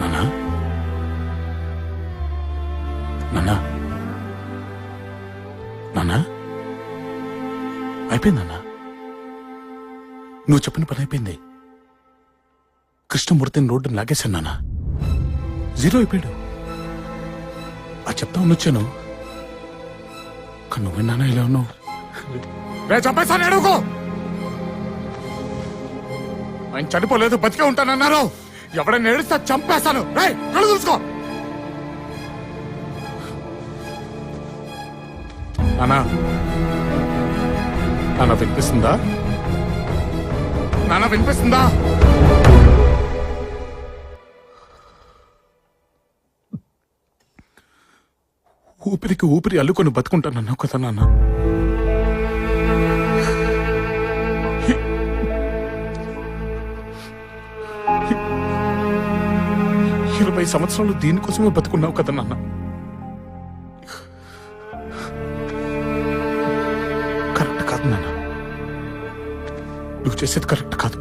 నానా నానా నానా అయిపోయింది నాన్న. నువ్వు చెప్పిన పని అయిపోయింది. కృష్ణమూర్తిని రోడ్డుని లాగేశాను నాన్న. జీరో అయిపోయాడు. ఆ చెప్తామని వచ్చాను. కానీ నువ్వే నాన్న ఇలా ఉన్నావు. చంపేస్తాను అడుగు. ఆయన చనిపోలేదు, బతికే ఉంటానన్నారు. ఎవడైనా ఏడుస్తా చంపేస్తాను. కళ్ళు చూసుకో నానా. నాన్న వినిపిస్తుందా? నాన్న వినిపిస్తుందా? ఊపిరికి ఊపిరి అల్లుకొని బతుకుంటానన్నావు కదా నాన్న. 20 సంవత్సరాలు దీనికోసమే బతుకున్నావు కదా నాన్న. కరెక్ట్ కాదు నాన్న. నువ్వు చేసేది కరెక్ట్ కాదు.